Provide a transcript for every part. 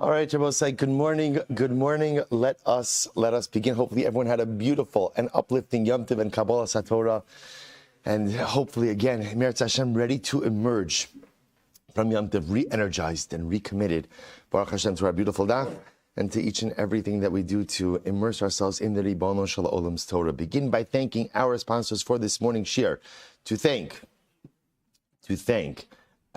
All right, Shabbos, say good morning. Good morning. Let us begin. Hopefully, everyone had a beautiful and uplifting Yom Tov and Kabbalah Satorah, and hopefully, again, Meretz Hashem, ready to emerge from Yom Tov, re-energized and recommitted. Baruch Hashem to our beautiful daf and to each and everything that we do to immerse ourselves in the Ribono Shel Olam's Torah. Begin by thanking our sponsors for this morning's shir. To thank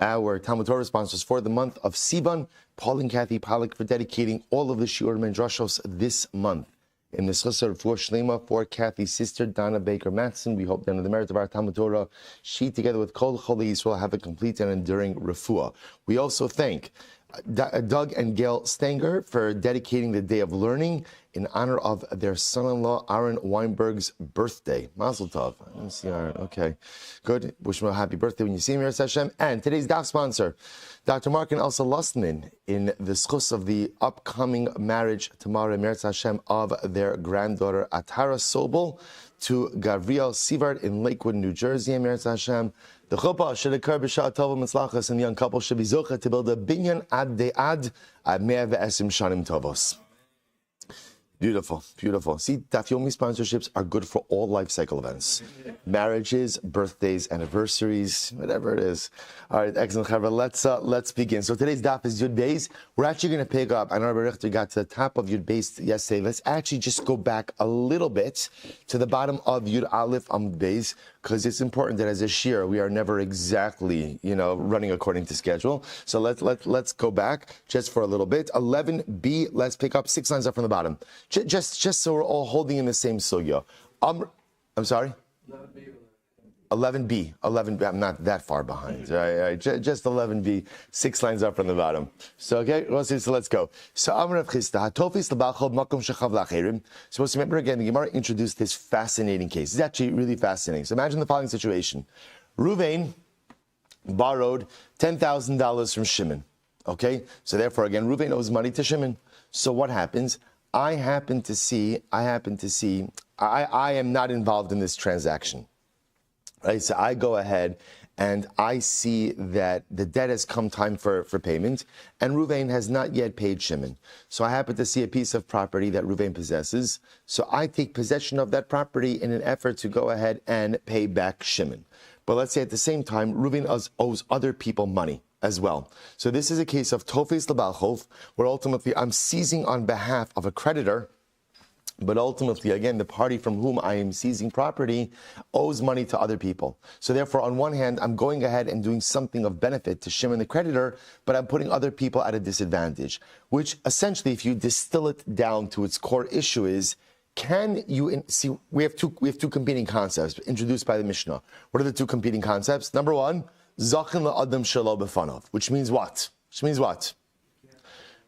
our Talmud Torah sponsors for the month of Sivan, Paul and Kathy Pollack, for dedicating all of the Shiur Mendrashos this month. In the Chesed for Shlema for Kathy's sister, Donna Baker Matson, we hope that in the merit of our Talmud Torah, she together with Kol Choli Yisrael have a complete and enduring refuah. We also thank Doug and Gail Stanger for dedicating the Day of Learning in honor of their son-in-law, Aaron Weinberg's birthday. Mazel tov. Let me see Aaron. Okay, good. Wish him a happy birthday when you see him here, Hashem. And today's daf sponsor, Dr. Mark and Elsa Lustman, in the schus of the upcoming marriage tomorrow, Meretz Hashem, of their granddaughter, Atara Sobel, to Gavriel Sivart in Lakewood, New Jersey, Meretz Hashem. The chuppah should occur b'shah tova mitzlachas, and the young couple should be zocha to build a binyan ad de'ad ad 120 shanim tovos. Beautiful, beautiful. See, Daf Yomi sponsorships are good for all life cycle events. Marriages, birthdays, anniversaries, whatever it is. All right, excellent, Chavra. Let's begin. So today's Daf is Yud Beis. We're actually going to pick up, I know Rabbi Richter got to the top of Yud Beis yesterday. Let's actually just go back a little bit to the bottom of Yud Aleph Amud Beis, because it's important that as a shir, we are never exactly, running according to schedule. So let's go back just for a little bit. 11b, let's pick up 6 lines up from the bottom. Just so we're all holding in the same sugya. I'm sorry? 11b. I'm not that far behind. Right. Just 11b, 6 lines up from the bottom. So, okay, so let's go. So, Amr Chisda, Hatofis Labachov Makom Shechav Lacherim. So, remember again, the Gemara introduced this fascinating case. It's actually really fascinating. So, imagine the following situation. Ruvain borrowed $10,000 from Shimon. Okay? So, therefore, again, Ruvain owes money to Shimon. So, what happens? I am not involved in this transaction. Right? So I go ahead and I see that the debt has come time for payment, and Ruvain has not yet paid Shimon. So I happen to see a piece of property that Ruvain possesses. So I take possession of that property in an effort to go ahead and pay back Shimon. But let's say at the same time, Ruvain owes other people money as well. So this is a case of Tofes Labalchov, where ultimately I'm seizing on behalf of a creditor, but ultimately, again, the party from whom I am seizing property owes money to other people. So therefore, on one hand, I'm going ahead and doing something of benefit to Shimon the creditor, but I'm putting other people at a disadvantage, which essentially, if you distill it down to its core issue is, see, we have two competing concepts introduced by the Mishnah. What are the two competing concepts? Number one, Zachin la'adam shelo b'fanav, which means what?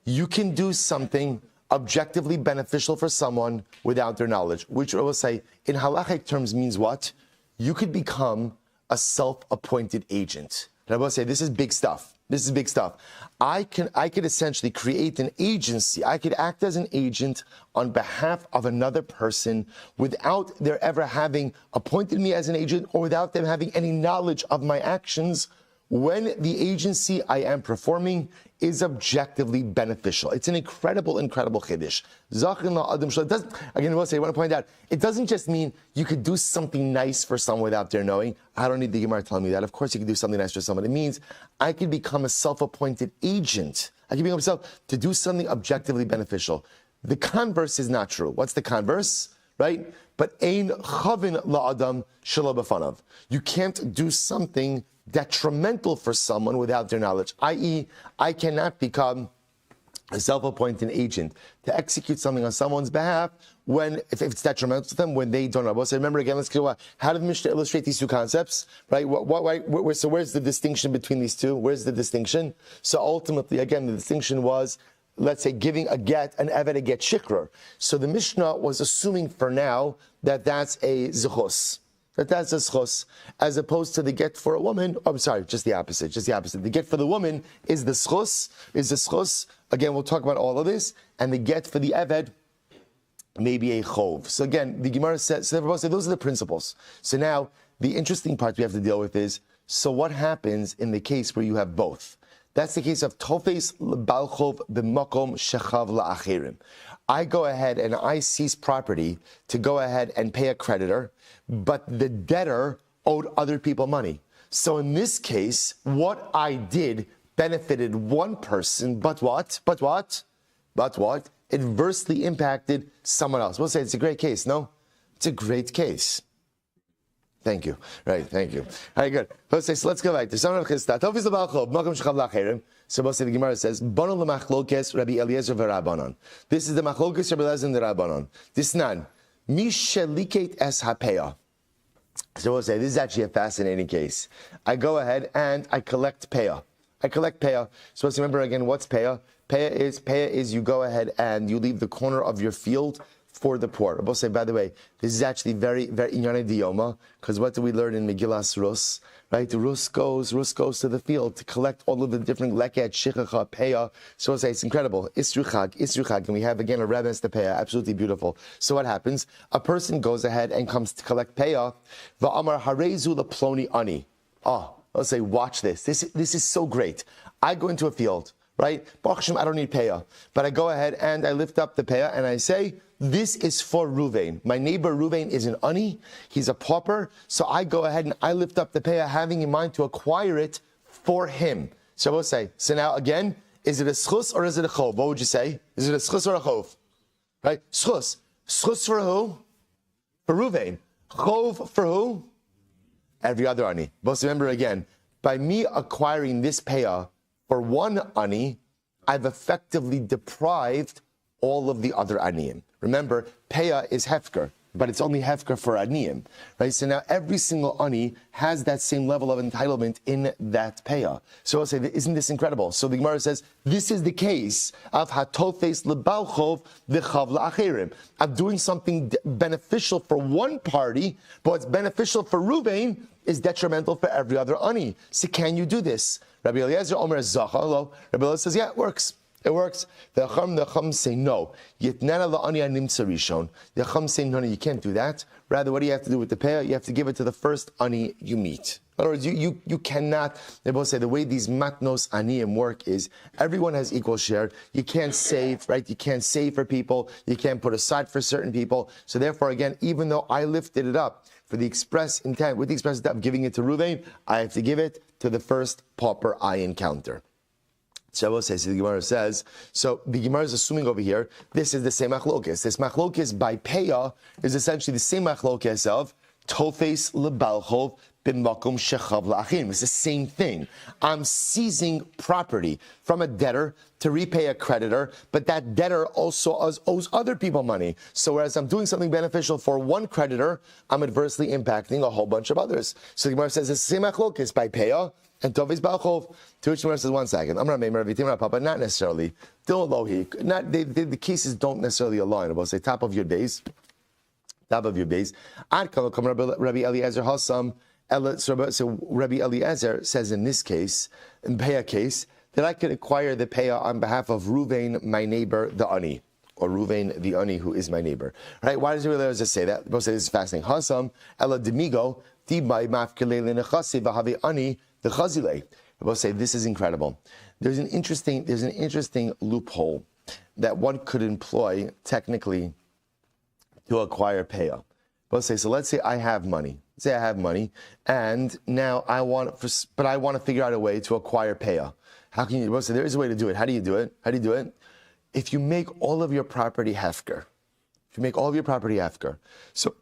You can do something objectively beneficial for someone without their knowledge, which I will say in halachic terms means what? You could become a self-appointed agent. And I will say this is big stuff. I could essentially create an agency. I could act as an agent on behalf of another person without their ever having appointed me as an agent or without them having any knowledge of my actions when the agency I am performing is objectively beneficial. It's an incredible chiddush. Again, I want to point out, it doesn't just mean you could do something nice for someone without their knowing. I don't need the Gemara telling me that. Of course you can do something nice for someone. It means I could become a self-appointed agent. I can become myself to do something objectively beneficial. The converse is not true. What's the converse? Right? But ein chavin la'adam shelo b'fanav. You can't do something detrimental for someone without their knowledge, i.e., I cannot become a self-appointed agent to execute something on someone's behalf if it's detrimental to them when they don't know. So remember again, let's go. How did the Mishnah illustrate these two concepts? Right? So where's the distinction between these two? Where's the distinction? So ultimately, again, the distinction was, let's say, giving a get, an eved a get shikrar. So the Mishnah was assuming for now that that's a zichus. That's a schos, as opposed to the get for a woman. Oh, I'm sorry, just the opposite. The get for the woman is the schos. Again, we'll talk about all of this, and the get for the eved may be a chov. So again, the Gemara says, those are the principles. So now, the interesting part we have to deal with is, so what happens in the case where you have both? That's the case of tofes balchov b'makom shechav la'achirim. I go ahead and I seize property to go ahead and pay a creditor, but the debtor owed other people money. So in this case, what I did benefited one person, but what? Adversely impacted someone else. We'll say it's a great case, no? It's a great case. Thank you. Right, thank you. All right, good. So let's go back to some of the So the Gemara says, Bono lemachlokes Rabbi Eliezer v'Rabbanon. This is the machlokes Rabbi Eliezer and the Rabbanon. This nan, mi sheliket es hapeah. So we'll say, this is actually a fascinating case. I go ahead and I collect peah. So let's remember again, what's peah? Peah is you go ahead and you leave the corner of your field for the poor. Rabbi say, by the way, this is actually very, very inyane diyoma, because what do we learn in Megillas Rus? Right, Rus goes to the field to collect all of the different leket, shichacha, peah. So we'll say it's incredible. Isruchag, and we have again a reverence to peah, absolutely beautiful. So what happens? A person goes ahead and comes to collect peah. Va'amar harezu leploni ani. Let's say, watch this. This is so great. I go into a field, right? Baruch Hashem, I don't need peah, but I go ahead and I lift up the peah and I say, this is for Ruvain. My neighbor Ruvain is an ani. He's a pauper. So I go ahead and I lift up the peah, having in mind to acquire it for him. So we'll say, so now again, is it a schus or is it a chov? What would you say? Is it a schus or a chov? Right? Schus. Schus for who? For Ruvain. Chov for who? Every other ani. But remember again, by me acquiring this peah for one ani, I've effectively deprived all of the other aniyim. Remember, peah is hefker, but it's only hefker for aniyim, right? So now every single ani has that same level of entitlement in that peah. So I'll say, isn't this incredible? So the Gemara says, this is the case of hatofes lebalchov v'chav la'achirim. I'm doing something beneficial for one party, but what's beneficial for Ruvain is detrimental for every other ani. So can you do this? Rabbi Eliezer Omer Zachar. Rabbi Eliezer says, yeah, it works. It works. The Chacham say no. Yitnana la'ani animtza rishon. The Chacham say no, you can't do that. Rather, what do you have to do with the peah? You have to give it to the first ani you meet. In other words, you cannot. They both say the way these matnos aniyim work is everyone has equal share. You can't save, right? You can't save for people. You can't put aside for certain people. So therefore, again, even though I lifted it up for the express intent, with the express intent of giving it to Ruvain, I have to give it to the first pauper I encounter. Shabbos says, the Gemara says, so the Gemara is assuming over here, this is the same machlokes. This machlokes by peah is essentially the same machlokes of tofes lebalchov b'makom shechav la'achim. It's the same thing. I'm seizing property from a debtor to repay a creditor, but that debtor also owes other people money. So whereas I'm doing something beneficial for one creditor, I'm adversely impacting a whole bunch of others. So the Gemara says it's the same machlokes by peah and tofes balchov. To which Gemara says, 1 second. I'm but not necessarily. The cases don't necessarily align. I'll say top of your base. Ad come Rabbi Eliezer Hassam. So Rabbi Eliezer says in this case, in peah case, that I could acquire the peah on behalf of Ruvain, my neighbor, the ani, or Ruvain, the ani, who is my neighbor. Right? Why does Rabbi Eliezer say that? Both say this is fascinating. Hassam ela demigo tibay mafkele lenechasi v'havi ani the chazile. Both say this is incredible. There's an interesting loophole that one could employ technically to acquire peah. Both say, so let's say I have money. Say I have money, and now I want to figure out a way to acquire peah. How can you? Both say there is a way to do it. How do you do it? If you make all of your property hefker. So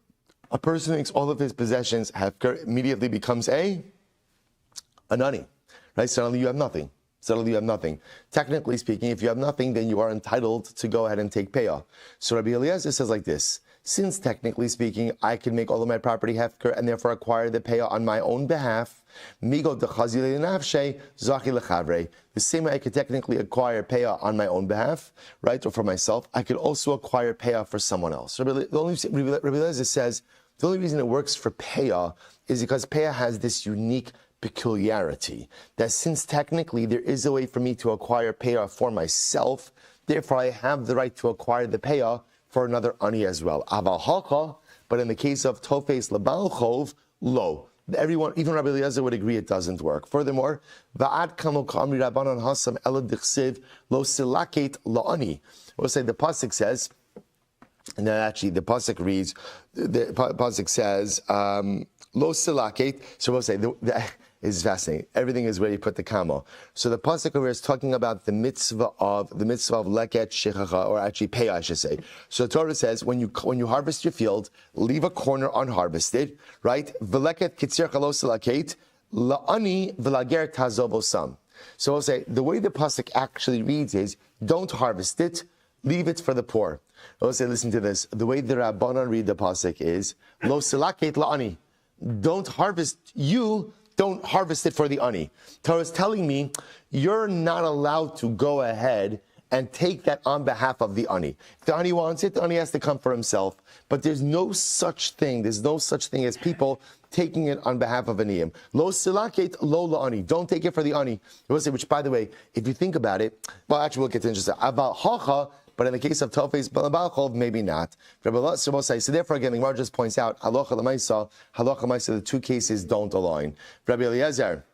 a person makes all of his possessions hefker, immediately becomes a ani. Right? Suddenly you have nothing. Suddenly you have nothing. Technically speaking, if you have nothing, then you are entitled to go ahead and take payah. So Rabbi Eliezer says like this: since technically speaking, I can make all of my property hefker and therefore acquire the payah on my own behalf, migo dechazile nafshe zachi lechavre. The same way I could technically acquire payah on my own behalf, right, or for myself, I could also acquire payah for someone else. Rabbi Eliezer says the only reason it works for payah is because payah has this unique peculiarity that since technically there is a way for me to acquire payah for myself, therefore I have the right to acquire the payah for another ani as well. Aval haka, but in the case of tofes lebal chov, lo. Everyone, even Rabbi Eliezer would agree it doesn't work. Furthermore, va'ad kamo k'amri rabbanon hasam elad dichsiv lo silaket la'ani. We'll say the pasuk says, and then actually the pasuk reads, the pasuk says, lo silaket. So we'll say is fascinating. Everything is where you put the kamo. So the pasuk over here is talking about the mitzvah of leket shechacha, or actually payah, I should say. So the Torah says when you harvest your field, leave a corner unharvested, right? V'leket kitzir chalos laket la'ani v'lager tazobosam. So we'll say the way the pasuk actually reads is don't harvest it, leave it for the poor. We'll say listen to this. The way the Rabbanan read the pasuk is lo silaket la'ani. Don't harvest you. Don't harvest it for the ani. Torah is telling me you're not allowed to go ahead and take that on behalf of the ani. If the ani wants it, the ani has to come for himself. But there's no such thing. There's no such thing as people taking it on behalf of aniyim. Lo silaket, lo la ani. Don't take it for the ani. Which, by the way, if you think about it, well, actually, we'll get to interesting. Aval hacha. But in the case of Tofes Balabal, maybe not. So therefore, again, the Gemara just points out, halacha l'maisa, the two cases don't align. Rabbi Eliezer,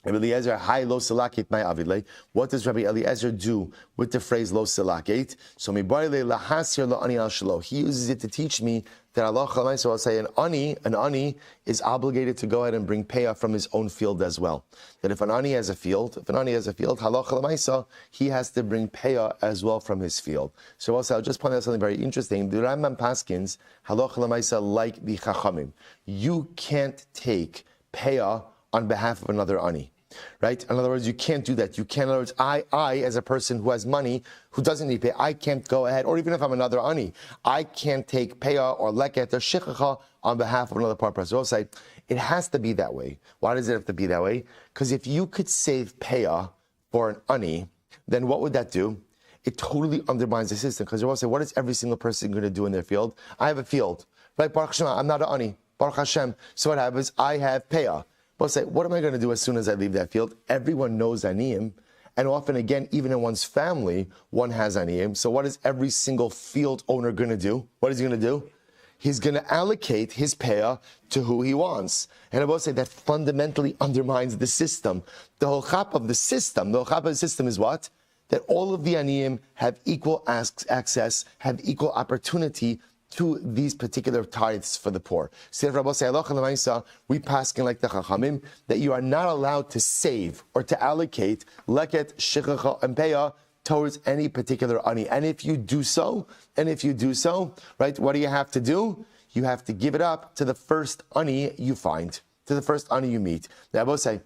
hi lo selakit my avidle. What does Rabbi Eliezer do with the phrase lo selakit? So lahasir lo ani al shelo. He uses it to teach me that halacha l'maisa will say an ani is obligated to go ahead and bring payah from his own field as well. That if an ani has a field, halacha l'maisa, he has to bring payah as well from his field. So also, I'll just point out something very interesting. The Rambam paskins halacha l'maisa like the chachamim. You can't take payah on behalf of another ani, right? In other words, you can't do that. You can't. In other words, I, as a person who has money, who doesn't need pay, I can't go ahead, or even if I'm another ani, I can't take payah or leket or shechacha on behalf of another person. So I'll say, it has to be that way. Why does it have to be that way? Because if you could save payah for an ani, then what would that do? It totally undermines the system. Because you will say, what is every single person going to do in their field? I have a field, right? Baruch Hashem, I'm not an ani. Baruch Hashem. So what happens? I have payah. But say, what am I going to do as soon as I leave that field? Everyone knows aniyim, and often again, even in one's family, one has aniyim. So what is every single field owner going to do? What is he going to do? He's going to allocate his payah to who he wants. And I will say that fundamentally undermines the system. The whole chap of the system is what? That all of the aniyim have equal access, have equal opportunity to these particular tithes for the poor. So Rabbi say, we paskin like the Chachamim, that you are not allowed to save or to allocate leket, shechacha, and payah towards any particular ani. And if you do so, right, what do you have to do? You have to give it up to the first ani you find, to the first ani you meet. Now, I will say,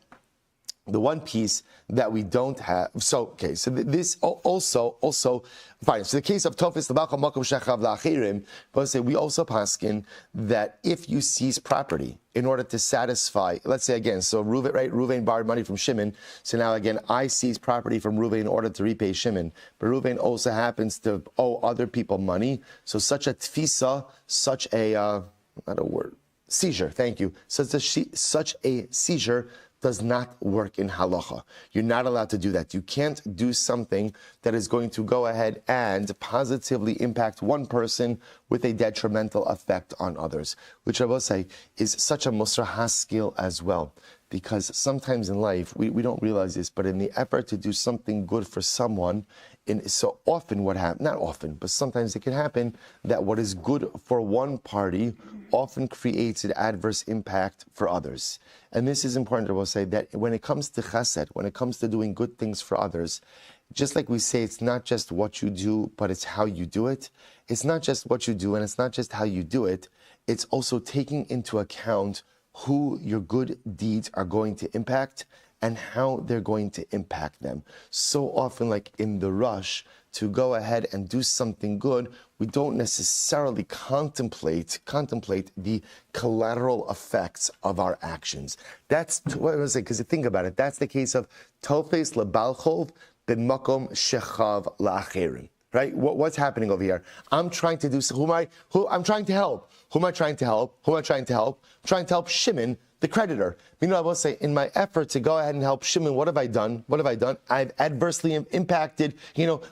the one piece that we don't have, this also fine. So the case of Tofis Labachal Makom Shechav La'achirim, but say we also paskin that if you seize property in order to satisfy, let's say again, so Reuven, right? Reuven borrowed money from Shimon, so now again I seize property from Reuven in order to repay Shimon, but Reuven also happens to owe other people money. So such a tfisa, such a seizure. Thank you. Such a seizure does not work in halacha. You're not allowed to do that. You can't do something that is going to go ahead and positively impact one person with a detrimental effect on others, which I will say is such a musar haskil as well. Because sometimes in life, we don't realize this, but in the effort to do something good for someone, so often what happens, not often, but sometimes it can happen that what is good for one party often creates an adverse impact for others. And this is important, I will say, that when it comes to chesed, when it comes to doing good things for others, just like we say, it's not just what you do, but it's how you do it. It's not just what you do, and it's not just how you do it. It's also taking into account who your good deeds are going to impact and how they're going to impact them. So often, like in the rush to go ahead and do something good, we don't necessarily contemplate the collateral effects of our actions. That's what I was saying, because think about it, that's the case of Tofes lebalchov ben makom shechav la'acherim. Right? What's happening over here? I'm trying to do. I'm trying to help. Who am I trying to help? I'm trying to help Shimon, the creditor. I will say, in my effort to go ahead and help Shimon, what have I done? I've adversely impacted,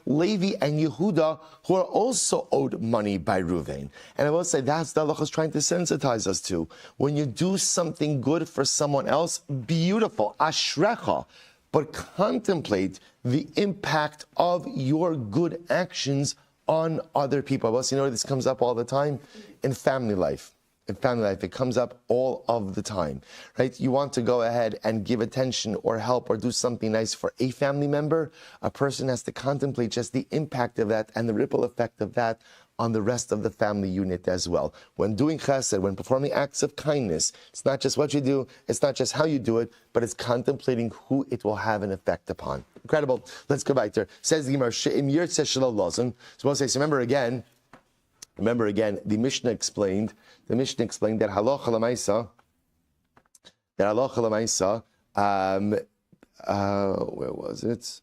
Levi and Yehuda, who are also owed money by Ruvain. And I will say, that's the halacha is trying to sensitize us to. When you do something good for someone else, beautiful, ashrecha. But contemplate the impact of your good actions on other people. Well, this comes up all the time in family life. It comes up all of the time, right? You want to go ahead and give attention or help or do something nice for a family member. A person has to contemplate just the impact of that and the ripple effect of that on the rest of the family unit as well. When doing chesed, when performing acts of kindness, it's not just what you do, it's not just how you do it, but it's contemplating who it will have an effect upon. Incredible. Let's go back there. Says the Gemara, She'im yirtzeh shelo lozon. So we'll say, so remember again, the Mishnah explained that halacha l'maisa, where was it?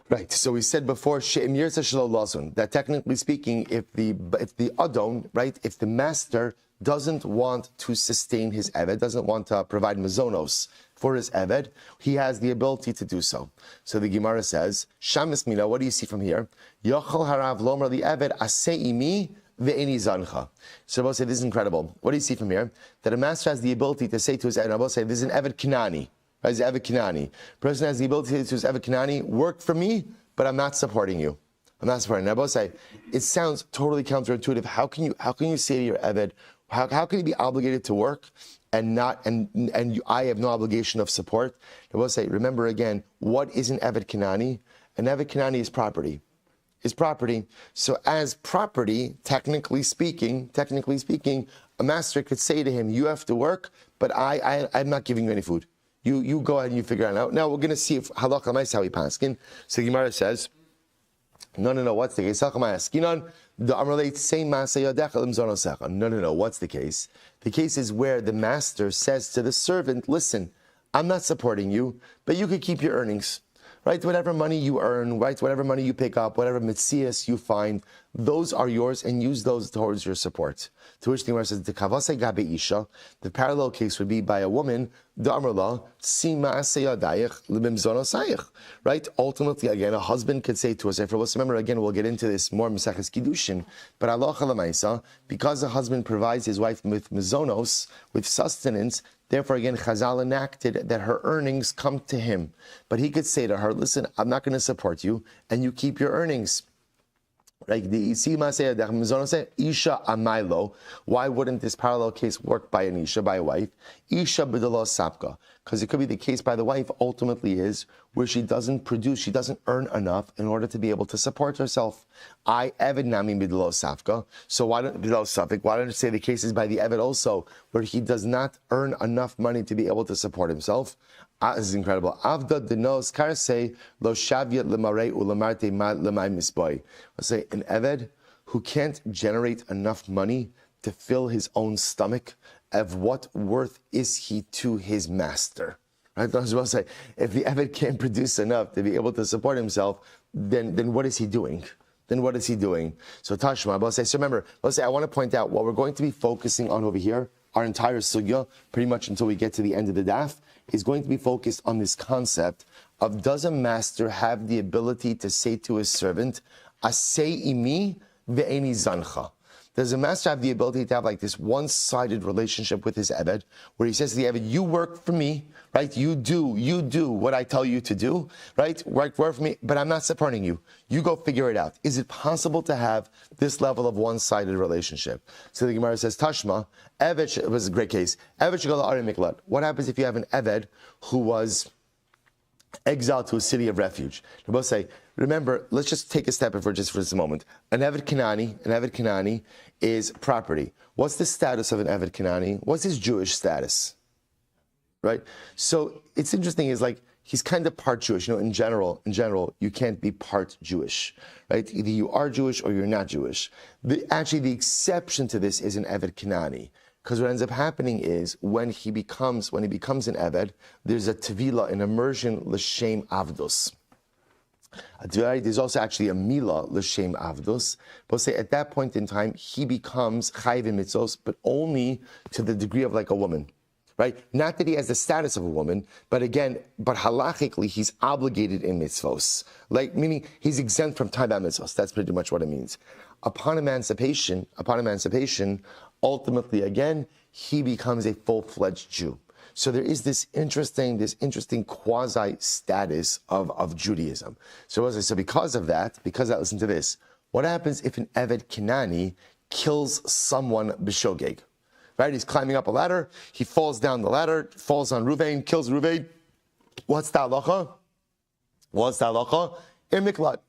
Right, so we said before, that technically speaking, if the adon, right, if the master doesn't want to sustain his eved, doesn't want to provide mazonos for his eved, he has the ability to do so. So the Gemara says, Shamis mina, what do you see from here? Yochel harav lomer li eved aseimi ve'eni zancha. So Rabbi say, this is incredible. What do you see from here? That a master has the ability to say to his eved, Rabbi say, this is an eved kinani. As Evet Kinani. Person has the ability to his Evet Kinani, work for me, but I'm not supporting you. I'm not supporting. Now, both say it sounds totally counterintuitive. How can you say to your Evet, how can you be obligated to work and I have no obligation of support? Now, both say, remember again, what is an Evet Kinani? An Evet Kinani is property. So as property, technically speaking, a master could say to him, you have to work, but I'm not giving you any food. You go ahead and you figure it out. Now we're going to see if halakha l'maisa how he paskin. So the Gemara says, no. What's the case? No. What's the case? The case is where the master says to the servant, listen, I'm not supporting you, but you could keep your earnings. Right, whatever money you earn, right, whatever money you pick up, whatever mitzias you find, those are yours, and use those towards your support. To which the Gemara says, the parallel case would be by a woman, right? Ultimately, again, a husband could say to us, remember, again, we'll get into this more Maseches Kiddushin, but halacha l'maisa, because a husband provides his wife with mizonos, with sustenance, therefore, again, Chazal enacted that her earnings come to him. But he could say to her, listen, I'm not going to support you, and you keep your earnings. Right? Isha amaylo. Why wouldn't this parallel case work by an Isha, by a wife? Isha b'delo sapka. Because it could be the case by the wife ultimately is where she doesn't earn enough in order to be able to support herself. I eved nami b'delo sapka. So why don't you say the case is by the eved also, where he does not earn enough money to be able to support himself? This is incredible. Avda denos karsei lo shavyat lemarei ulamarte mad lemay misboy. Let's say an eved who can't generate enough money to fill his own stomach, of what worth is he to his master? Right? I was about to say, if the eved can't produce enough to be able to support himself, then what is he doing? So Tashma, so remember, I want to point out what we're going to be focusing on over here, our entire sugya, pretty much until we get to the end of the daf, is going to be focused on this concept of, does a master have the ability to say to his servant, Asei imi ve'eni zancha? Does a master have the ability to have like this one-sided relationship with his eved, where he says to the eved, you work for me, right? You do what I tell you to do, right? Work for me, but I'm not supporting you. You go figure it out. Is it possible to have this level of one-sided relationship? So the Gemara says, Tashma, eved was a great case. Eved should go to Ari Miklat. What happens if you have an eved who was exiled to a city of refuge? They both say, remember, let's just take a step for just a moment. An eved Kanani is property. What's the status of an eved Kanani? What's his Jewish status? right? So it's interesting, is like, he's kind of part Jewish. In general, you can't be part Jewish, right? Either you are Jewish or you're not Jewish. Actually, the exception to this is an Eved Kanani. Because what ends up happening is when he becomes an Eved, there's a Tevila, an immersion l'shem avdus. There's also actually a Mila l'shem avdus. But say at that point in time, he becomes chayv in mitzvos, but only to the degree of like a woman. Right? Not that he has the status of a woman, but halachically, he's obligated in mitzvos. Like, meaning he's exempt from taivah mitzvos. That's pretty much what it means. Upon emancipation, ultimately, again, he becomes a full-fledged Jew. So there is this interesting quasi-status of Judaism. So because of that, listen to this. What happens if an Eved Kanani kills someone b'shogeg? Right, he's climbing up a ladder. He falls down the ladder, falls on Ruvain, kills Ruvain. What's the halacha? Ir miklat.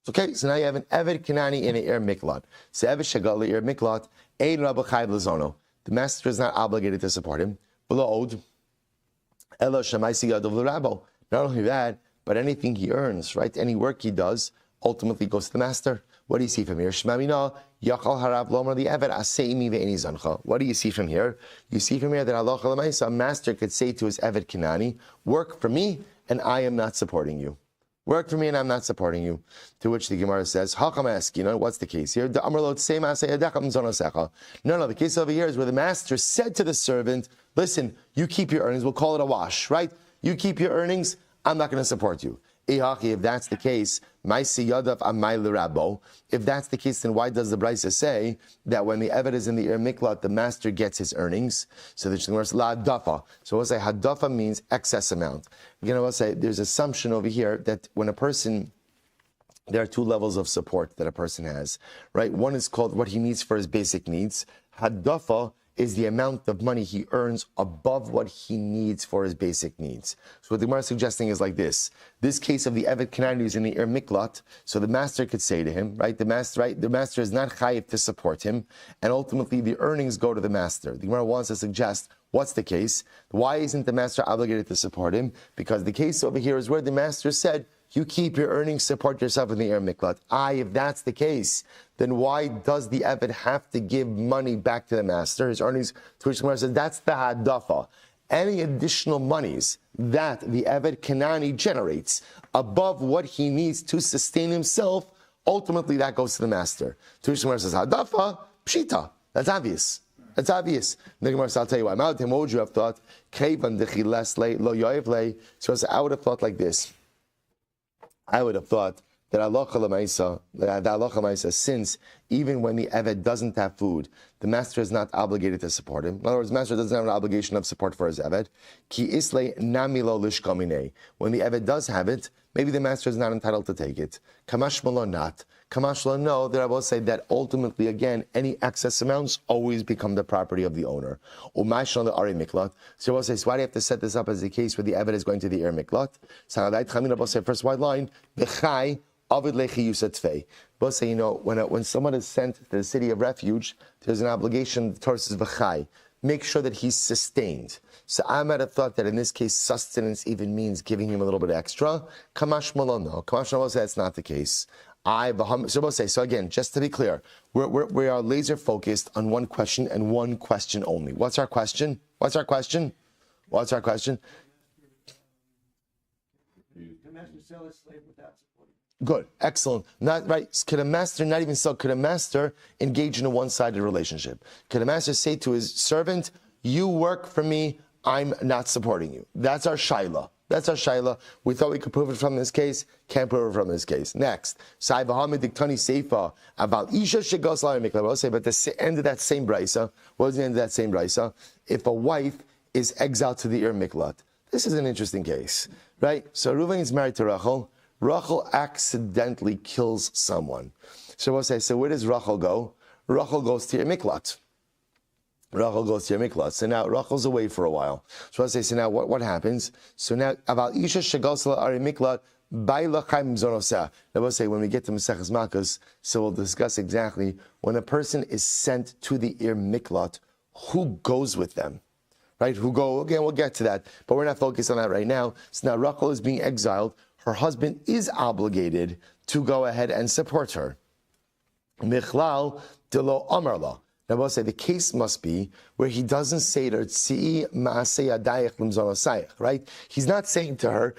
Okay, so now you have an Eved Kanani in an Ir miklat. So Eved shagal Ir miklat, ein rabba chayv lezono. The master is not obligated to support him. Below od, elo shemaisi yadav l'rabbo. Not only that, but anything he earns, right, any work he does, ultimately goes to the master. What do you see from here? Shmamina yachal harav lomar the eved aseimi ve'eni zancha. What do you see from here? You see from here that halacha l'maisa, a master could say to his Eved Kanani, work for me and I am not supporting you. Work for me and I'm not supporting you. To which the Gemara says, Hakam, what's the case here? No, the case over here is where the master said to the servant, listen, you keep your earnings, we'll call it a wash, right? You keep your earnings, I'm not going to support you. If that's the case, if that's the case, then why does the Brisa say that when the Eved is in the Ir Miklat, the master gets his earnings? So the Gemara says, La hadafa. So we'll say hadafa means excess amount. Again, we'll say there's assumption over here that when a person, there are two levels of support that a person has, right? One is called what he needs for his basic needs. Hadafa is the amount of money he earns above what he needs for his basic needs. So what the Gemara is suggesting is like this. This case of the Eved Kanani is in the Ir Miklat, so the master could say to him, right, the master is not chayiv to support him, and ultimately the earnings go to the master. The Gemara wants to suggest, what's the case? Why isn't the master obligated to support him? Because the case over here is where the master said, you keep your earnings, support yourself in the Ir Miklat. If that's the case, then why does the Eved have to give money back to the master, his earnings? To which the Gemara says, that's the hadafa. Any additional monies that the Eved Kanani generates above what he needs to sustain himself, ultimately that goes to the master. To which the Gemara says, hadafa, pshita. That's obvious. That's obvious. The Gemara says, I'll tell you why. What would you have thought? So I would have thought like this. I would have thought that halacha l'maisa, since even when the Eved doesn't have food, the master is not obligated to support him. In other words, the master doesn't have an obligation of support for his Eved. Ki islay namilo lishkamine. When the Eved does have it, maybe the master is not entitled to take it. Kamash malo not. Kamash lo no, that I will say that ultimately, again, any excess amounts always become the property of the owner. Umash lo the ari miklat. So I will say, so why do you have to set this up as a case where the Eved is going to the Ir Miklat? So I will say, first white line, v'chai avid lechi yusatfei. We'll say, when someone is sent to the city of refuge, there's an obligation, the Torah says v'chai. Make sure that he's sustained. So I might have thought that in this case, sustenance even means giving him a little bit extra. Kamash malo no. Kamash malo say that's not the case. So again, just to be clear, we are laser focused on one question and one question only. What's our question? The master sell his slave without supporting. Good, excellent. Not right. Could a master not even sell? Could a master engage in a one-sided relationship? Could a master say to his servant, "You work for me. I'm not supporting you"? That's our shaila. We thought we could prove it from this case. Can't prove it from this case. Next, but the end of that same brisa. What was the end of that same brisa? If a wife is exiled to the Ir Miklat, this is an interesting case, right? So Reuven is married to Rachel. Rachel accidentally kills someone. So we'll say, so where does Rachel go? Rachel goes to Ir Miklat. So now Rachel's away for a while. So let's say, so now what happens? So now, about Isha Shagosla Ari Miklat, Baila Chaim Zonosah. Now we'll say, when we get to Maseches Makkos, so we'll discuss exactly when a person is sent to the Ir Miklat, who goes with them? right? Who go, again, we'll get to that, but we're not focused on that right now. So now Rachel is being exiled. Her husband is obligated to go ahead and support her. Michlal delo amarla. Now we'll say the case must be where he doesn't say to her, "Tzii maaseh yadayich limzonosayich," right? He's not saying to her,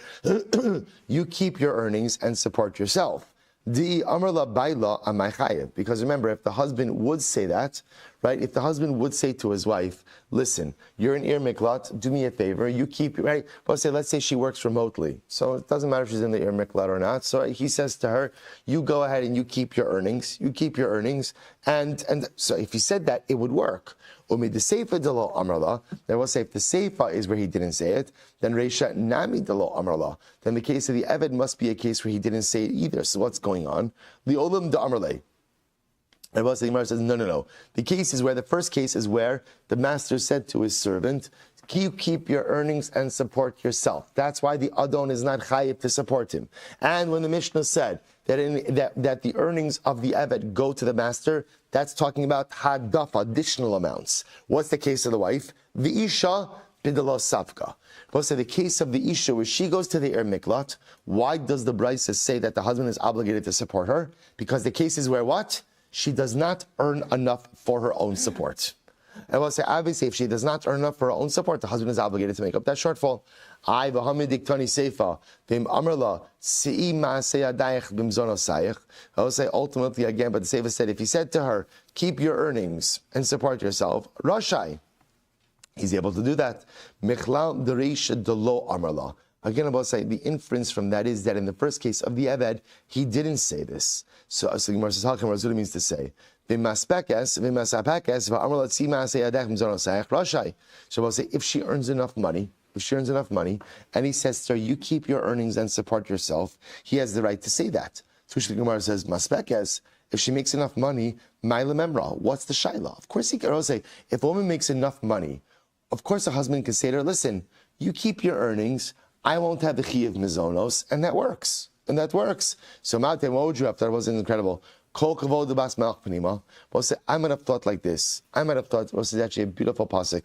"You keep your earnings and support yourself." Di amarla baila amay chayev. Because remember, if the husband would say that, right? If the husband would say to his wife, "Listen, you're an ir miklat. Do me a favor. You keep right." Well, let's say she works remotely, so it doesn't matter if she's in the ir miklat or not. So he says to her, "You go ahead and you keep your earnings. You keep your earnings." And so if he said that, it would work. Umi the seifa delo amrla. Then we'll say if the seifa is where he didn't say it, then reisha nami delo amrla. Then the case of the eved must be a case where he didn't say it either. So what's going on? The olam da amrle. And the Gemara says, no. The case is where the first case is where the master said to his servant, "You keep your earnings and support yourself." That's why the Adon is not chayiv to support him. And when the Mishnah said that the earnings of the Eved go to the master, that's talking about hadaf, additional amounts. What's the case of the wife? The Isha bidalo safka. We'll say the case of the Isha where she goes to the Ir Miklat. Why does the Brisa say that the husband is obligated to support her? Because the case is where what? She does not earn enough for her own support. And we'll say, obviously, if she does not earn enough for her own support, the husband is obligated to make up that shortfall. I will say ultimately again, but the Seifa said, if he said to her, "Keep your earnings and support yourself," Rashai, he's able to do that. Michlal dereisha delo amarla. Again, I will say the inference from that is that in the first case of the Eved, he didn't say this. So the Gemara says, "Halchem Razuli" means to say, so we'll say if she earns enough money, and he says to her, "You keep your earnings and support yourself," he has the right to say that. So the Gemara says, "Maspekes." If she makes enough money, Maila Memra, what's the Shaila? Of course, he can also say, if a woman makes enough money, of course, a husband can say to her, "Listen, you keep your earnings. I won't have the chi of mizonos," and that works. So Mate, what would you have thought? That was incredible. Kol kavod the bas melech panima. We'll say, I might have thought like this. This is actually a beautiful pasuk.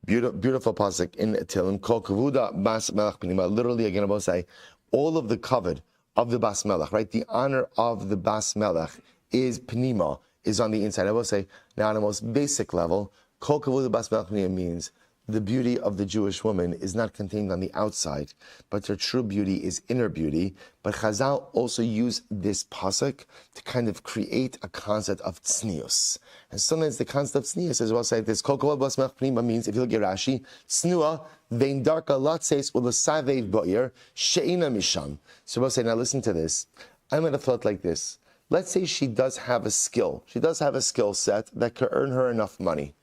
Beautiful pasuk in Tehillim. Kol kavuda bas melech panima. Literally, again, I will say, all of the kavod of the bas melech, right? The honor of the bas melech is panima, is on the inside. I will say, now on the most basic level, kol kavuda bas melech panima means the beauty of the Jewish woman is not contained on the outside, but her true beauty is inner beauty. But Chazal also use this pasuk to kind of create a concept of tznius. And sometimes the concept of tznius is well said this. Kol kavod bas melech panima means, if you look at Rashi, tznua vein darka latseis ulasavei bo'ir she'ina misham. So we'll say, now listen to this. I might have thought like this. Let's say she does have a skill. She does have a skill set that could earn her enough money.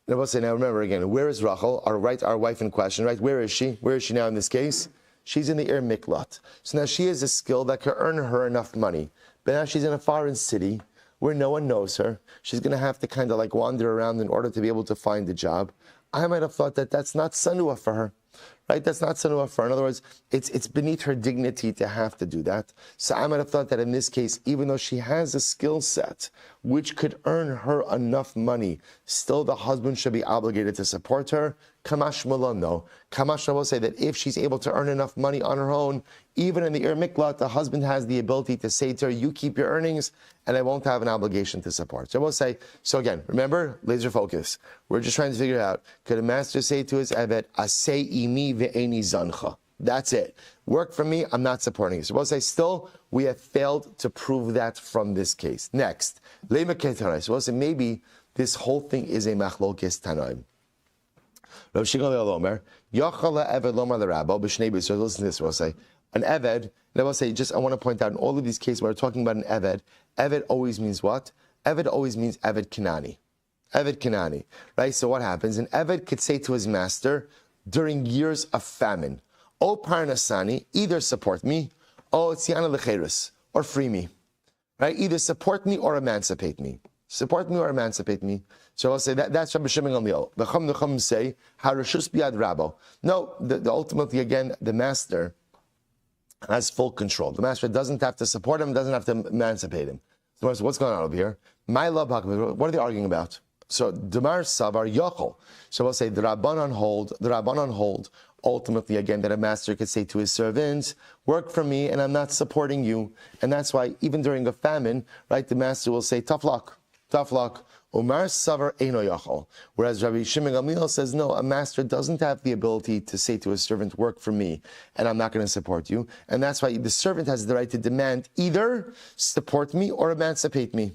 Now remember again, where is Rachel, our wife in question, right? Where is she? Where is she now in this case? She's in the Ir Miklat. So now she has a skill that could earn her enough money. But now she's in a foreign city where no one knows her. She's going to have to kind of like wander around in order to be able to find a job. I might have thought that that's not sanua for her. Right? That's not sanua for her. In other words, it's beneath her dignity to have to do that. So I might have thought that in this case, even though she has a skill set which could earn her enough money, still the husband should be obligated to support her. Kamash Mullah, no. Kamash will say that if she's able to earn enough money on her own, even in the Ir Miklat, the husband has the ability to say to her, "You keep your earnings, and I won't have an obligation to support." So we'll say, so again, remember, laser focus. We're just trying to figure out, could a master say to his Eved, "Asei imi ve'eni zancha"? That's it. Work for me, I'm not supporting you. So we'll say, still, we have failed to prove that from this case. Next, Lema Ketanai. So we'll say, maybe this whole thing is a machlokes tanoim. Rabbi Shmuel Silber, Yachala Eved Lomar l'Rabbo b'shnei b'Yisrael. Listen to this. We'll say an Eved. And I will say, I want to point out in all of these cases where we're talking about an Eved. Eved always means what? Eved always means Eved Kanani. Eved Kanani, right? So what happens? An Eved could say to his master during years of famine, "O Parnasani, either support me, O Tziana Lecheris, or free me." Right? Either support me or emancipate me. Support me or emancipate me. So I'll say that's Rabbi Shimon Gamliel. The Chum say, "Harashus biad Rabbo." No, ultimately again, the master has full control. The master doesn't have to support him, doesn't have to emancipate him. So what's going on over here? My love, what are they arguing about? So Damar Savar Yochel. So we'll say the Rabbanon hold ultimately again that a master could say to his servant, work for me and I'm not supporting you. And that's why even during a famine, right, the master will say, tough luck. Umar Savar Eino Yochel. Whereas Rabbi Shimon Gamliel says, no, a master doesn't have the ability to say to a servant, work for me and I'm not going to support you. And that's why the servant has the right to demand either support me or emancipate me.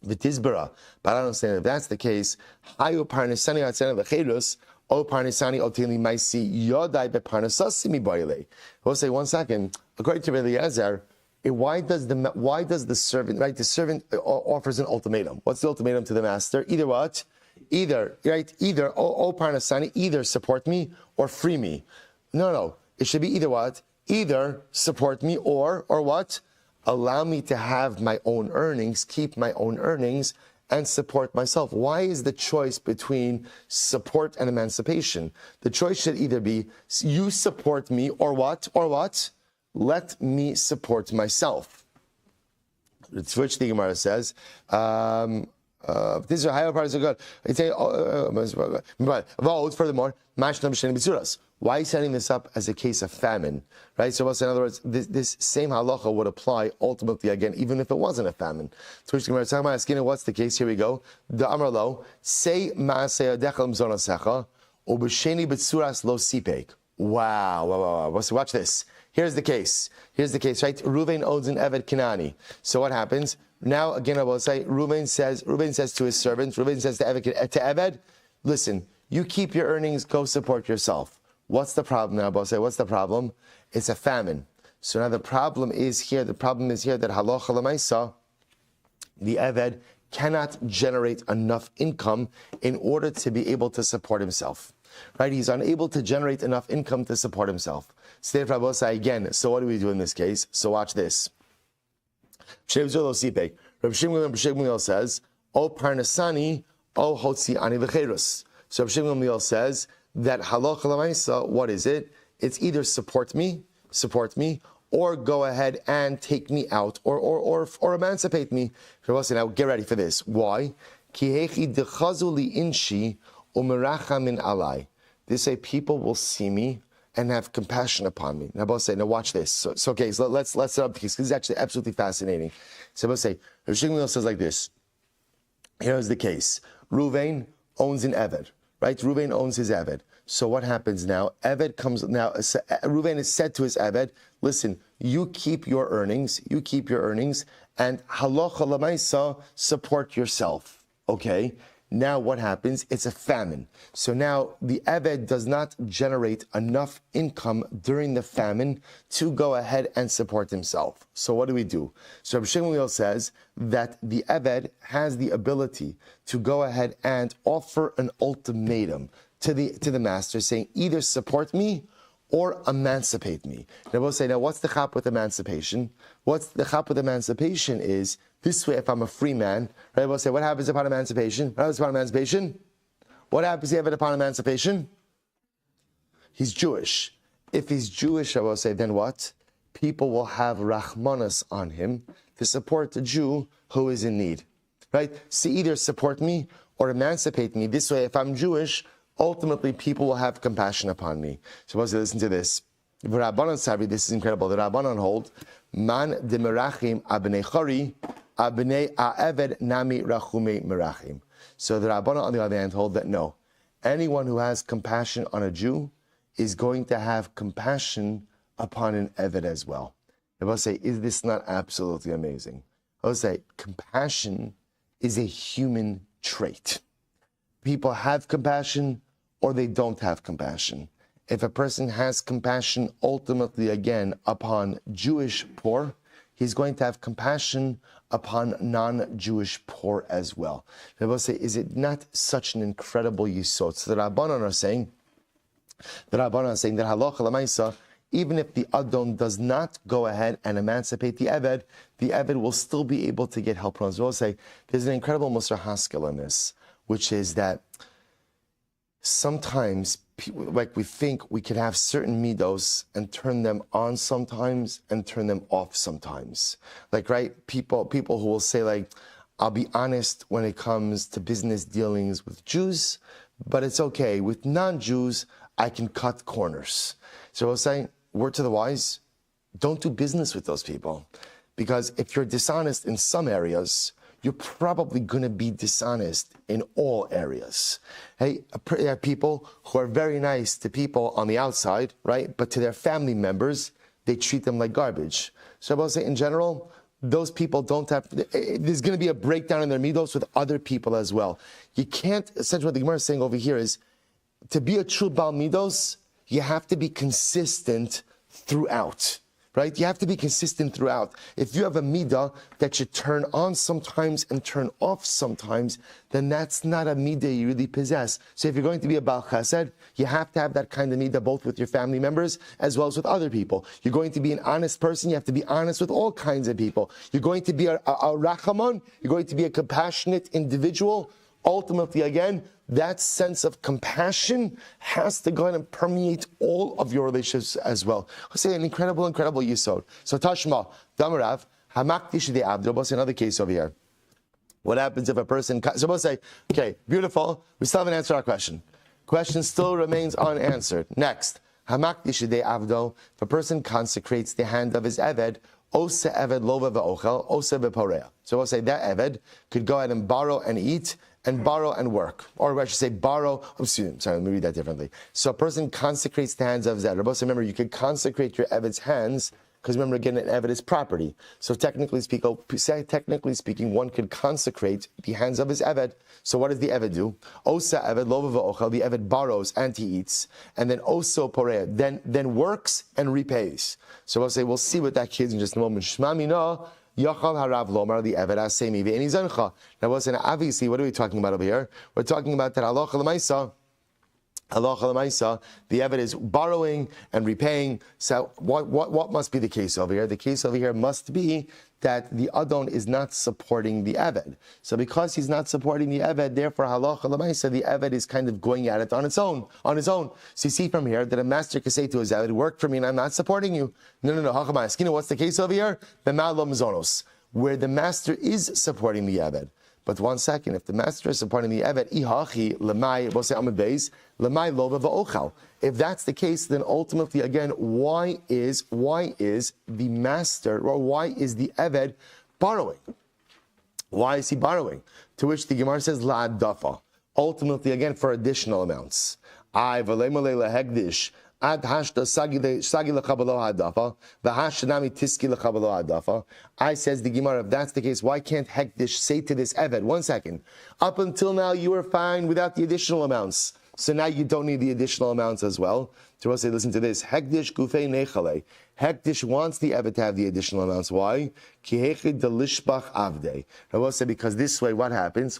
V'tizbara. But I don't understand if that's the case. Hayu parnisani atzena v'cheirus o parnisani otili maisi yodai beparnasasimi boile. We'll say 1 second. According to Rabbi Eliezer, why does the servant, right? The servant offers an ultimatum. What's the ultimatum to the master? Either what? Either o parnasani, either support me or free me. No. It should be either what? Either support me or what? Allow me to have my own earnings, keep my own earnings, and support myself. Why is the choice between support and emancipation? The choice should either be you support me or what? Let me support myself. It's which the Gemara says. These are higher parts of God. Furthermore, why is setting this up as a case of famine? Right? So, in other words, this same halacha would apply ultimately again, even if it wasn't a famine. So, what's the case? Here we go. The Amrlo, say ma'aseh adechel mzonasecha, ubesheni betzuras lo sipek. Wow. So watch this. Here's the case, right? Reuven owns an Eved Kanani. So what happens? Now, again, I will say, Reuven says to his servants, Reuven says to Eved, listen, you keep your earnings, go support yourself. What's the problem now, I'll say, what's the problem? It's a famine. So now the problem is here that halacha l'maisa, the Eved cannot generate enough income in order to be able to support himself. Right? He's unable to generate enough income to support himself. So therefore, again, so what do we do in this case? So watch this. Rabbi Shmuel says, O parnasani, O hotzi ani v'cherus. So Rabbi Shmuel says that halacha l'maisa, what is it? It's either support me, or go ahead and take me out, or emancipate me. Now get ready for this. Why? Ki hechi dechazu li inshi umeracha min alai. They say people will see me and have compassion upon me. Now, say, now watch this. So let's set up the case. This is actually absolutely fascinating. So say, Rabbi Shmuel says like this. Here's the case. Reuven owns an Eved, right? Reuven owns his Eved. So what happens now? Reuven is said to his Eved, listen, you keep your earnings, and halacha l'maisa, support yourself. Okay? Now what happens? It's a famine. So now the Eved does not generate enough income during the famine to go ahead and support himself. So what do we do? So Rabbi Shmuel says that the Eved has the ability to go ahead and offer an ultimatum to the master saying, either support me or emancipate me. Now we'll say, now what's the chap with emancipation? What's the chap with emancipation is, this way if I'm a free man, right, we'll say, what happens upon emancipation? What happens upon emancipation? He's Jewish. If he's Jewish, I will say, then what? People will have rachmanas on him to support the Jew who is in need. Right? So either support me or emancipate me. This way, if I'm Jewish, ultimately, people will have compassion upon me. So listen to this. This is incredible. The Rabbanon hold, man de merachim abnei chari, abnei ha'eved nami rachume merachim. So the Rabbanon, on the other hand, hold that no, anyone who has compassion on a Jew is going to have compassion upon an Eved as well. I will say, is this not absolutely amazing? I will say, compassion is a human trait. People have compassion or they don't have compassion. If a person has compassion ultimately again upon Jewish poor, he's going to have compassion upon non-Jewish poor as well. I will say, is it not such an incredible yisod? So the Rabbanon are saying that halacha l'maisa, even if the Adon does not go ahead and emancipate the Eved will still be able to get help from us. We'll say there's an incredible Musar Haskell in this, which is that sometimes, like we think we could have certain midos and turn them on sometimes and turn them off sometimes. Like, right, people who will say like, I'll be honest when it comes to business dealings with Jews, but it's okay. With non-Jews, I can cut corners. So I was saying, word to the wise, don't do business with those people. Because if you're dishonest in some areas, you're probably going to be dishonest in all areas. Hey, there are people who are very nice to people on the outside, right? But to their family members, they treat them like garbage. So I will say, in general, those people don't have, there's going to be a breakdown in their midos with other people as well. You can't, essentially what the Gemara is saying over here is, to be a true Baal Midos, you have to be consistent throughout. Right? You have to be consistent throughout. If you have a midah that you turn on sometimes and turn off sometimes, then that's not a midah you really possess. So if you're going to be a Baal Chesed, you have to have that kind of midah both with your family members as well as with other people. You're going to be an honest person, you have to be honest with all kinds of people. You're going to be a Rachamon, you're going to be a compassionate individual. Ultimately, again, that sense of compassion has to go ahead and permeate all of your relationships as well. I'll say an incredible yisod. So Tashma, Damarav, Hamaktish de Abd. We'll say another case over here. What happens if a person, so we'll say, okay, beautiful, we still haven't answered our question. Question still remains unanswered. Next, Hamaktish de Avdo, if a person consecrates the hand of his Eved, Ose Eved Lova V'ochel, Ose V'porea. So we'll say that Eved could go ahead and borrow and eat, and borrow and work. Or I should say borrow, sorry, let me read that differently. So a person consecrates the hands of his Eved. Remember, you could consecrate your Eved's hands, because remember, again, an Eved is property. So technically speaking, one could consecrate the hands of his Eved. So what does the Eved do? Osa Eved, Lova V'ochel, the Eved borrows and he eats. And then Oso Porea, then works and repays. So we'll say, we'll see what that kid's in just a moment. Shma Mina, Yachal Harav Lomar the Eved Asemi Ve'eni Zancha. Now, obviously, what are we talking about over here? We're talking about that halacha l'maisa. Halacha l'maisa, the Eved is borrowing and repaying. So, what must be the case over here? The case over here must be that the Adon is not supporting the Eved. So, because he's not supporting the Eved, therefore halacha l'maisa, the Eved is kind of going at it on his own. So, you see from here that a master can say to his Eved, "Work for me, and I'm not supporting you." No. Hachamaskina, what's the case over here? B'ma'alom zonos, where the master is supporting the Eved. But one second, if the master is supporting the Eved, ihachi lemai, we'll say amid beis, lemai lova v'ochal. If that's the case, then ultimately, again, why is the master, or why is the Eved borrowing? Why is he borrowing? To which the Gemara says, la'adafa. Ultimately, again, for additional amounts. I v'leimalei lehegdish. Ad hashta sagi lechabalo hadafa, v'hashanami tiski lechabalo hadafa. I says the Gemara, if that's the case, why can't Hekdish say to this Eved, 1 second, up until now you were fine without the additional amounts, so now you don't need the additional amounts as well. So we'll say, listen to this, Hekdish gufei nechale. Hekdish wants the Eved to have the additional amounts. Why? Ki hechid delishbach avdei. I will say, because this way, what happens?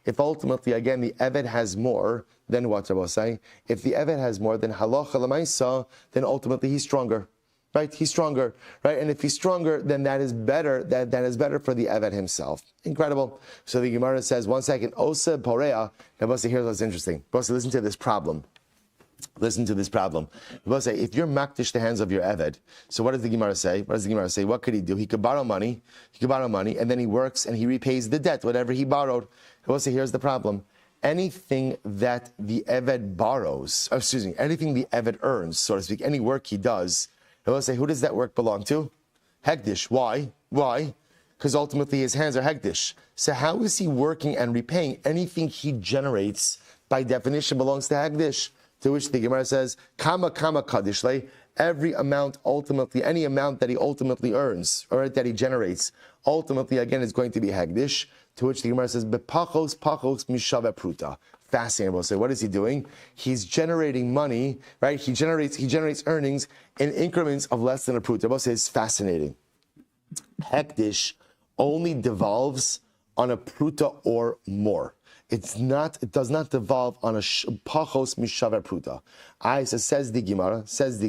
If ultimately, again, the Eved has more, then what I will say? If the Eved has more, then halacha l'maisa, then ultimately he's stronger. Right? He's stronger. Right? And if he's stronger, then that is better. That is better for the Eved himself. Incredible. So the Gemara says, 1 second, Osa Porea. Now, here's what's interesting. Listen to this problem. Listen to this problem. We'll say, if you're makdish the hands of your Eved, so what does the Gemara say? What could he do? He could borrow money, and then he works and he repays the debt, whatever he borrowed. We'll say, here's the problem. Anything that the Eved borrows, anything the Eved earns, so to speak, any work he does, we'll say, who does that work belong to? Hekdish. Why? Because ultimately his hands are Hekdish. So how is he working and repaying? Anything he generates, by definition, belongs to Hekdish. To which the Gemara says, Kama kadishle, every amount ultimately, any amount that he ultimately earns, or that he generates, ultimately, again, is going to be Hegdish. To which the Gemara says, Bepachos mishave pruta. Fascinating. We'll say, what is he doing? He's generating money, right? He generates earnings in increments of less than a pruta. We'll say it's fascinating. Hegdish only devolves on a pruta or more. It does not devolve on a pachos mishaver pruta. Says the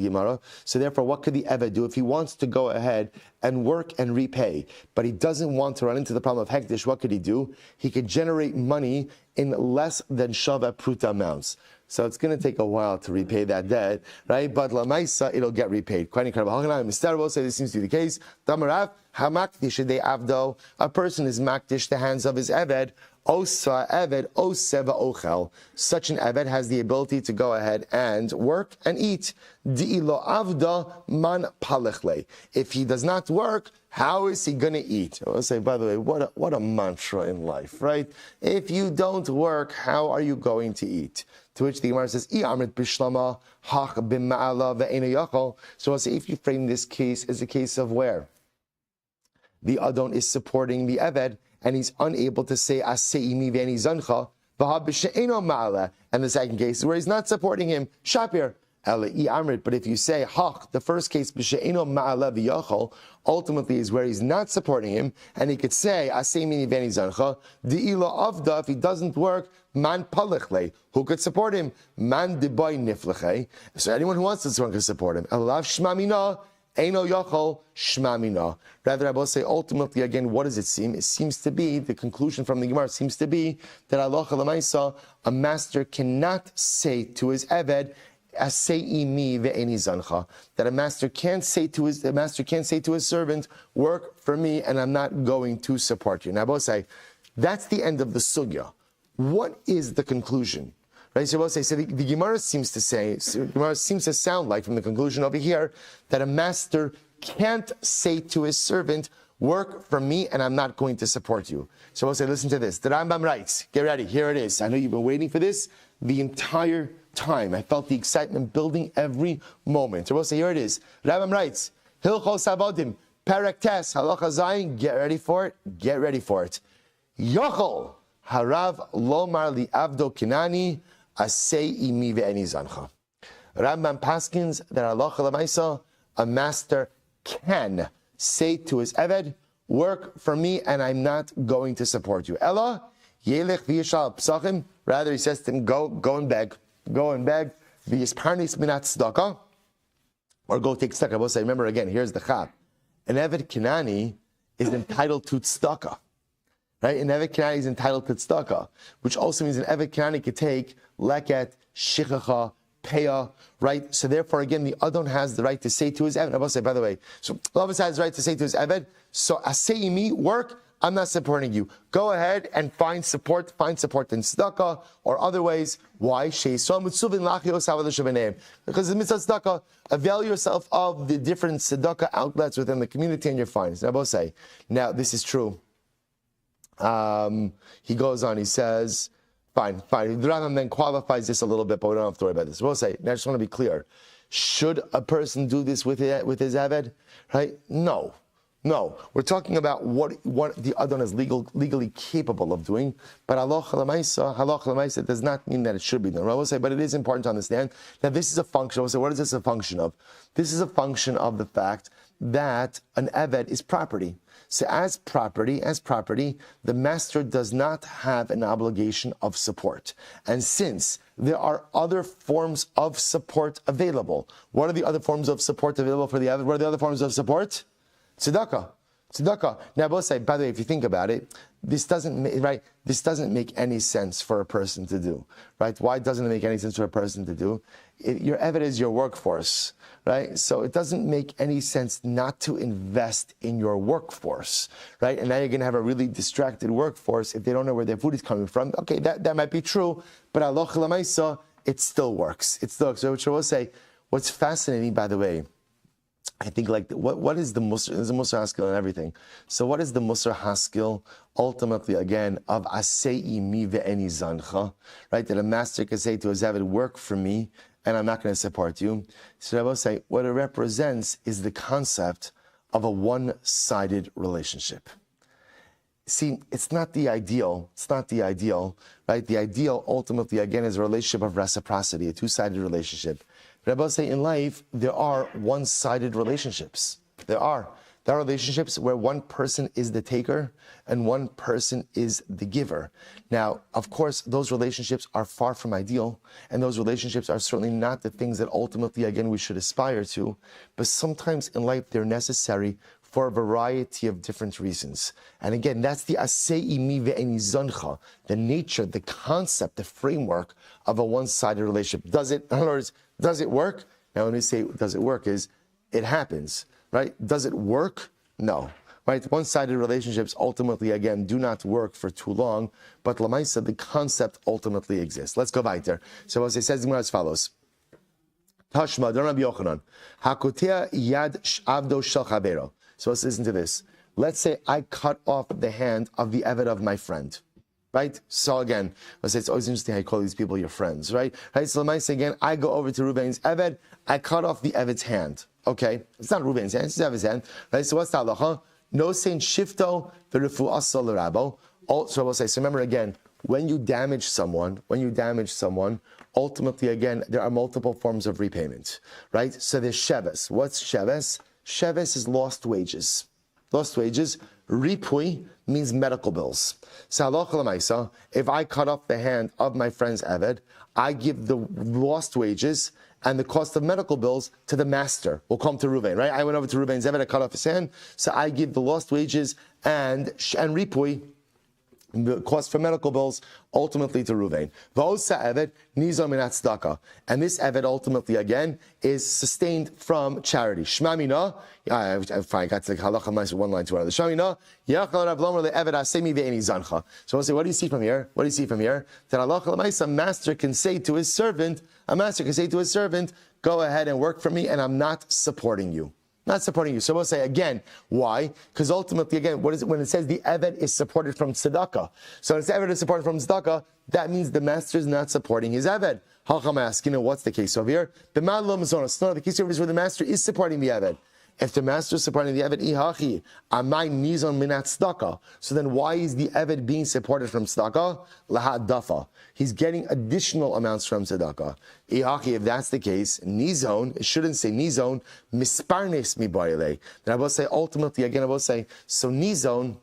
Gemara. So therefore, what could the Eved do if he wants to go ahead and work and repay, but he doesn't want to run into the problem of hektish? What could he do? He could generate money in less than shaver pruta amounts. So it's going to take a while to repay that debt, right? But lamaisa, it'll get repaid. Quite incredible. Mr. Say this seems to be the case. Damarav hamakdish de avdo. A person is makdish the hands of his eved. Osa eved oseva ochel. Such an eved has the ability to go ahead and work and eat. Di'ilo avda man palechle. If he does not work, how is he going to eat? I will say, by the way, what a mantra in life, right? If you don't work, how are you going to eat? To which the Gemara says, so I'll say, if you frame this case as a case of where the Adon is supporting the Eved, and he's unable to say, and the second case is where he's not supporting him, Shapir. But if you say, the first case, ultimately is where he's not supporting him, and he could say, if he doesn't work, man palechle, who could support him? Man deboy nifleche. So anyone who wants to support can support him. Alav shmamina, eino yachol shmamina. Rather, I will say, ultimately, again, what does it seem? It seems to be, the conclusion from the Gemara seems to be that halacha l'maisa, a master cannot say to his eved, that a master can't say to his servant, work for me and I'm not going to support you. Now, I will say, that's the end of the sugya. What is the conclusion? Right? So the Gemara seems to sound like, from the conclusion over here, that a master can't say to his servant, work for me and I'm not going to support you. So we'll say, listen to this. The Rambam writes, get ready, here it is. I know you've been waiting for this the entire time. I felt the excitement building every moment. So we'll say, here it is. Rambam writes, Hilchos Avodim, Perek Tes, Halacha Zayin, get ready for it, get ready for it. Yochol, Harav Lomar Li Avdo Kinani, Asei Imi Ve'eni Zancha. Rambam paskins that halacha l'maisa, a master can say to his eved, work for me and I'm not going to support you. Ella, Yelech v'yishal psachim, rather he says to him, go and beg, v'yisparnis minat tzedakah, or go take tzedakah. I will say, remember again, here's the chap. An eved Kinani is entitled to tzedakah. Right? An eved Kinani is entitled to tzedakah, which also means an eved Kinani could take leket, shichacha, peah, right? So therefore, again, the Adon has the right to say to his eved. I will say, by the way, so Lavis has the right to say to his eved, so asei work, I'm not supporting you. Go ahead and find support in tzedakah or other ways. Why? Because the mitzvah tzedakah, avail yourself of the different tzedakah outlets within the community and you're fine. So I will say, now this is true. He goes on, he says, fine. The Rambam then qualifies this a little bit, but we don't have to worry about this. We'll say, now I just want to be clear. Should a person do this with his aved? Right? No. We're talking about what the Adon is legally capable of doing, but halacha l'maisa does not mean that it should be done. I will say, but it is important to understand that this is a function. I will say, what is this a function of? This is a function of the fact that an eved is property. So as property, the master does not have an obligation of support. And since there are other forms of support available, what are the other forms of support available for the eved? What are the other forms of support? Tzedakah. Now, I will say, by the way, if you think about it, this doesn't make any sense for a person to do, right? Why doesn't it make any sense for a person to do? Your eved is your workforce, right? So it doesn't make any sense not to invest in your workforce, right? And now you're going to have a really distracted workforce if they don't know where their food is coming from. Okay, that might be true, but halacha l'maisa, it still works. So which I will say, what's fascinating, by the way, I think what is the Musar? There's a Musar Haskell and everything. So what is the Musar Haskell ultimately again of Asei mi ve'eni zancha, right? That a master can say to his eved, work for me and I'm not going to support you. So I will say what it represents is the concept of a one-sided relationship. See, it's not the ideal, right? The ideal ultimately again is a relationship of reciprocity, a two-sided relationship. But I will say in life, there are one-sided relationships. There are. There are relationships where one person is the taker and one person is the giver. Now, of course, those relationships are far from ideal, and those relationships are certainly not the things that ultimately, again, we should aspire to. But sometimes in life, they're necessary for a variety of different reasons. And again, that's the asei mi ve'eni zancha, the nature, the concept, the framework of a one-sided relationship. In other words, does it work? Now, when we say does it work is, it happens, right? Does it work? No. Right? One-sided relationships ultimately, again, do not work for too long, but Lamaisa, the concept ultimately exists. Let's go weiter. So as it says as follows. Tashma, Rabbi Yochanan, Hakotea yad avdo shel chavero. So let's listen to this. Let's say I cut off the hand of the eved of my friend. Right? So again, let's say it's always interesting how you call these people your friends, right? Right? So Lamaisa, again, I go over to Reuven's eved, I cut off the eved's hand. Okay? It's not Reuven's hand, it's Eved's hand. Right? So what's the halacha? No saying shifto v'refu'asa l'rabo. So we'll say, so remember again, when you damage someone, ultimately again, there are multiple forms of repayment, right? So there's sheves. What's sheves? Sheves is lost wages. Lost wages. Ripui means medical bills. So halacha l'maisa, if I cut off the hand of my friend's eved, I give the lost wages and the cost of medical bills to the master. We'll come to Reuven, right? I went over to Reuven's eved, I cut off his hand, so I give the lost wages and ripui, the cost for medical bills, ultimately to Reuven. V'osa eved nizon minat tzedakah, and this eved ultimately again is sustained from charity. Shma mina, fine, got to the halacha nice one line to another. Shma mina, yachal Rav Lomer le'eved asemi ve'eni zancha. So we'll say, what do you see from here? What do you see from here? That halacha l'maisa, a master can say to his servant, go ahead and work for me, and I'm not supporting you. Not supporting you. So we'll say again, why? Because ultimately, again, what is it when it says the eved is supported from tzedakah? So if the eved is supported from tzedakah, that means the master is not supporting his eved. Hacham asking, what's the case over here? The case over here is where the master is supporting the eved. If the master is supporting the eved, ihachi, amay nizon minat tzedakah. So then why is the eved being supported from tzedakah? Lahad dafa. He's getting additional amounts from tzedakah. Ihachi, if that's the case, nizon, it shouldn't say nizon, misparnes mi baile. Then I will say, ultimately, again, I will say, so nizon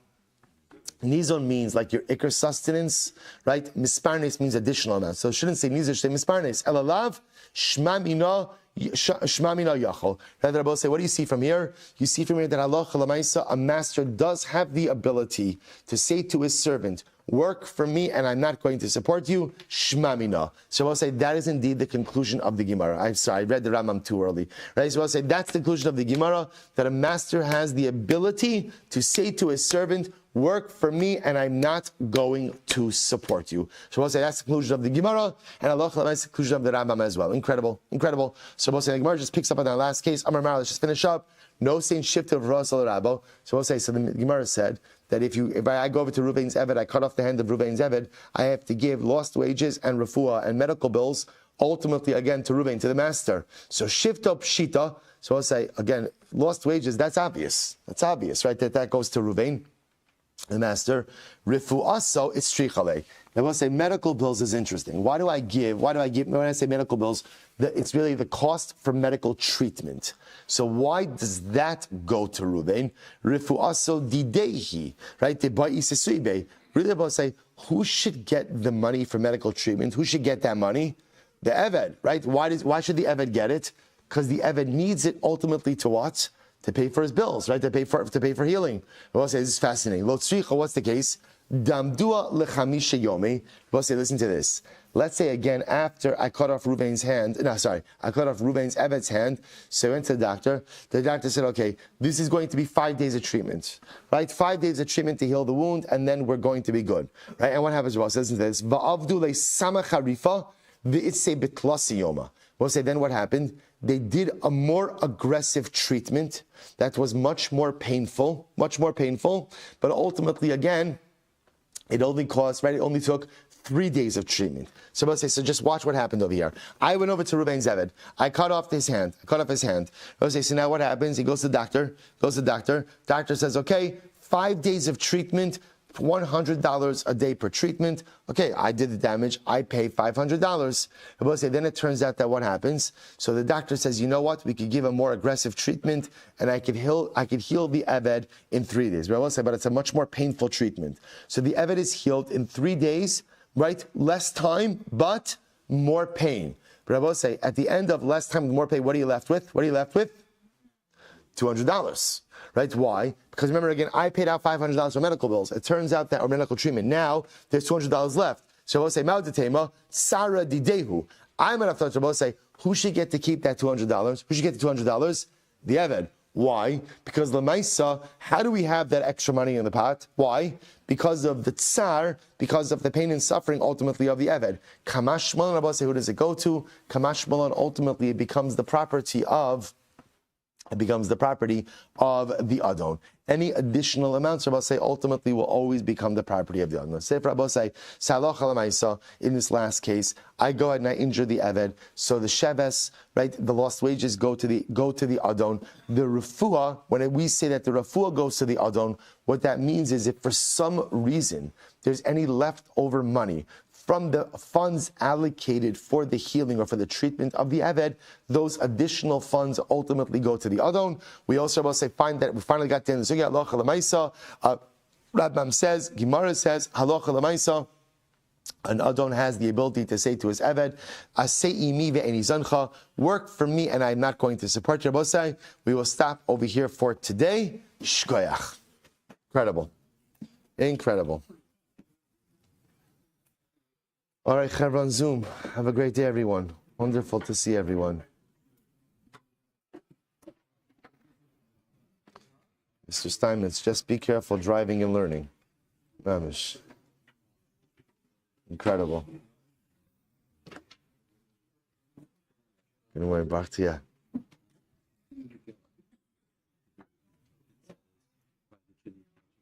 means like your ikr sustenance, right? Misparnes means additional amounts. So it shouldn't say nizon, it should say misparnes. Elalav, shmamina, yachol. Rather, I will say, what do you see from here? You see from here that Allah Lamaisa, a master does have the ability to say to his servant, work for me and I'm not going to support you, shmamina. So I'll say that is indeed the conclusion of the Gemara. I'm sorry, I read the Rambam too early. Right? So I'll say that's the conclusion of the Gemara, that a master has the ability to say to his servant, work for me and I'm not going to support you. So we'll say that's the conclusion of the Gemara, and Allah that's the conclusion of the Rambam as well. Incredible. So we'll say the Gemara just picks up on that last case. Amar Mara, let's just finish up. No saying shift of Rasal Rabo. So we'll say, so the Gemara said that if I go over to Reuven's eved, I cut off the hand of Reuven's eved, I have to give lost wages and refuah and medical bills, ultimately again to Reuven, to the master. So shift up shita. So I'll say again, lost wages, that's obvious. That's obvious, right? That goes to Reuven, the master. Rifuaso, it's shrichale. Now we'll say medical bills is interesting. Why do I give, when I say medical bills, it's really the cost for medical treatment. So why does that go to Reuven? Rifuaso didehi, right? Really about to say, who should get the money for medical treatment? Who should get that money? The Eved, right? Why should the Eved get it? Because the Eved needs it ultimately to what? To pay for his bills, right? To pay for healing. We'll say this is fascinating. What's the case? Damdua lechamisha yomi. We'll say, listen to this. Let's say again, after I cut off Reuven's Eved's hand, so I went to the doctor. The doctor said, okay, this is going to be 5 days of treatment, right? 5 days of treatment to heal the wound, and then we're going to be good, right? And what happens? Well, listen to this. Va'avdu le'sama charifa v'itse bitlasi yoma. We'll say, then what happened? They did a more aggressive treatment that was much more painful, but ultimately, again, it only took 3 days of treatment. So let's say, so just watch what happened over here. I went over to Reuven's Eved. I cut off his hand. Let's say, so now what happens? He goes to the doctor. Doctor says, okay, 5 days of treatment $100 a day per treatment. Okay, I did the damage. I pay $500. Rabbi say, then it turns out that what happens? So the doctor says, you know what? We could give a more aggressive treatment, and I could heal the Eved in 3 days. Rabbi say, but it's a much more painful treatment. So the Eved is healed in 3 days, right? Less time, but more pain. Rabbi say, at the end of less time, more pain, what are you left with? What are you left with? $200. Right? Why? Because remember again, I paid out $500 for medical bills. It turns out that, or medical treatment. Now there's $200 left. So Rabbi say, Ma'udatema, Sara Didehu. I'm going to have to Rabbi say, who should get to keep that $200? Who should get the $200? The Eved. Why? Because Lamaisa, how do we have that extra money in the pot? Why? Because of the tsar, because of the pain and suffering ultimately of the Eved. Kamash Malon, Rabbi say, who does it go to? Kamash Malon, ultimately it becomes the property of the Adon. Any additional amounts, Rabbi say, ultimately will always become the property of the Adon. Say, Rabbi say, Salach al-Maisa, in this last case, I go ahead and I injure the Eved, so the Sheves, right, the lost wages go to the Adon. The Refuah, when we say that the Refuah goes to the Adon, what that means is if for some reason there's any leftover money from the funds allocated for the healing or for the treatment of the Eved, those additional funds ultimately go to the Adon. We also will say, find that we finally got to the Sugya, Halacha L'Maisa. Rambam says, Gemara says, Halacha L'Maisa, an Adon has the ability to say to his Eved, Asei mi ve'eni zancha, work for me and I'm not going to support you. Rabosai, we will stop over here for today. Shkoyach. Incredible. All right, Chevron Zoom. Have a great day, everyone. Wonderful to see everyone. Mr. Steinmetz, just be careful driving and learning. Mamish. Incredible. Anyway, back to you.